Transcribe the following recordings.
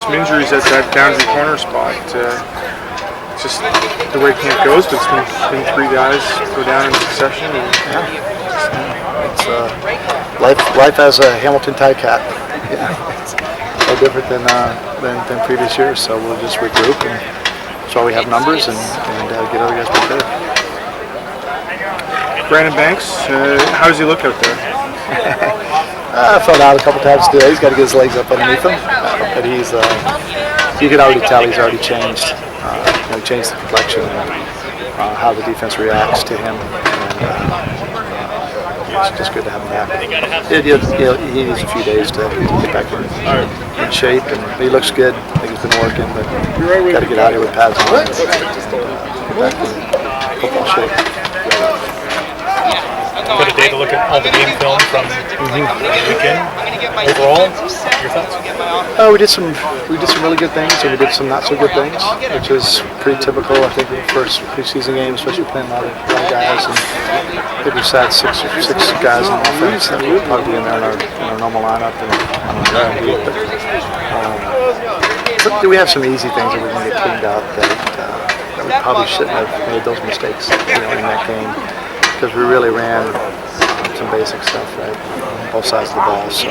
Some injuries at that boundary corner spot. It's just the way camp goes, but it's been 3 guys go down in succession. It's life as a Hamilton Ticat. It's no different than previous years. So we'll just regroup, and that's why we have numbers and get other guys prepared. Brandon Banks, how does he look out there? I felt out a couple times today. He's got to get his legs up underneath him, but he's you can already tell he's already changed. He changed the complexion and how the defense reacts to him. And, it's just good to have him back. He needs a few days to get back in shape, and he looks good. I think he's been working, but got to get out here with pads on and get back in football shape. Got a day to look at all the game film from the weekend. Overall, your thoughts? We did some really good things, and we did some not so good things, which is pretty typical. I think in the first preseason game, especially playing a lot of guys, and I think we sat six guys on offense that would probably be in there in our normal lineup, and but we have some easy things that we're going to get cleaned up that we probably shouldn't have made those mistakes in that game, because we really ran some basic stuff, right, on both sides of the ball. So,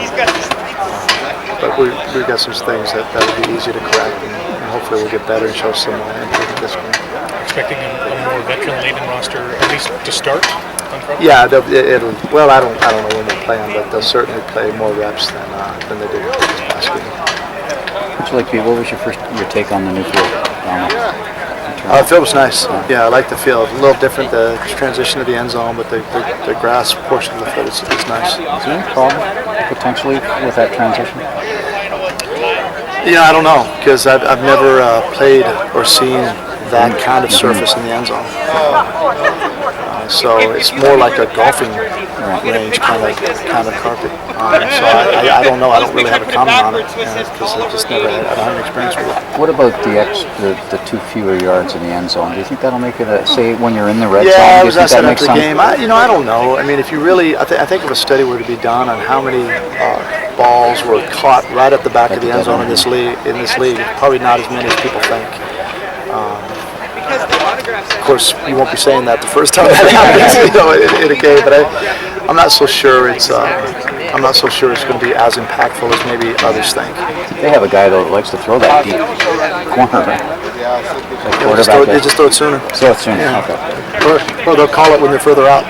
but we've got some things that would be easy to correct, and hopefully we'll get better and show some improvement this game. Expecting a more veteran-laden roster, at least to start on Friday? Yeah, it'll. Well, I don't know when they'll play them, but they'll certainly play more reps than they did this past game. What was your take on the new field? The field was nice. Yeah, I like the field. A little different, the transition to the end zone, but the grass portion of the field is nice. Is there any problem potentially with that transition? I don't know, because I've never played or seen that kind of surface in the end zone. So it's more like a golfing range kind of carpet. So I don't know. I don't really have a comment on it because I just never had an experience with it. What about the 2 fewer yards in the end zone? Do you think that'll make it say when you're in the red zone? Yeah, I was asked that makes after the game. I don't know. I mean, if you really, I think if a study were to be done on how many balls were caught right at the back of the end zone in this league, probably not as many as people think. Of course, you won't be saying that the first time that happens, in a game. But I'm not so sure it's going to be as impactful as maybe others think. They have a guy that likes to throw that deep corner. They just throw it sooner. Yeah. Okay. Or they'll call it when they're further out.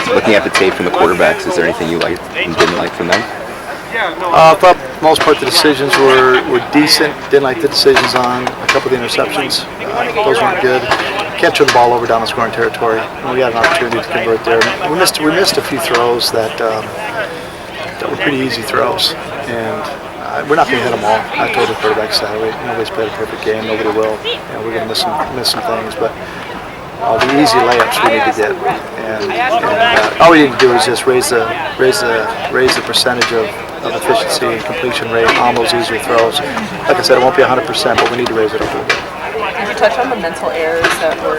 Looking at the tape from the quarterbacks, is there anything you liked and didn't like from them? I thought for the most part the decisions were decent. Didn't like the decisions on a couple of the interceptions. Those weren't good. Can't turn the ball over down the scoring territory. We had an opportunity to convert there. We missed a few throws that were pretty easy throws, and we're not going to hit them all. I told the quarterbacks that nobody's played a perfect game. Nobody will. We're going to miss some things, but the easy layups we need to get, and all we need to do is just raise the percentage of efficiency and completion rate on those easier throws. Like I said, it won't be 100%, but we need to raise it up a little bit. Did you touch on the mental errors that were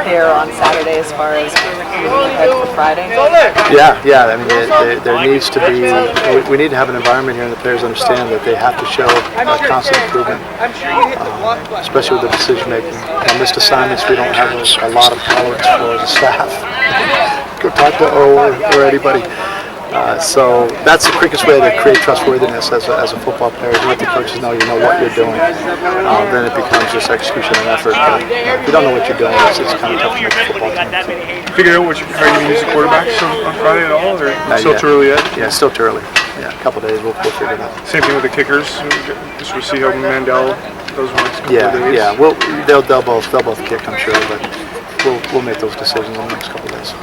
there on Saturday as far as moving ahead for Friday? Yeah. I mean, there needs to be. We need to have an environment here, and the players understand that they have to show constant improvement, especially with the decision making. On missed assignments, we don't have a lot of tolerance for as a staff. Go talk to O or anybody. So that's the quickest way to create trustworthiness as a football player. You let the coaches know you know what you're doing. Then it becomes just execution and effort. But if you don't know what you're doing, it's kind of tough to make a football team. Figure out how you can use the quarterbacks on Friday at all, or still too early yet? Yeah, still too early. Yeah, a couple of days we'll figure it out. Same thing with the kickers. Just we'll see how Mandel does next couple of days. Yeah. They'll both kick, I'm sure, but we'll make those decisions in the next couple of days.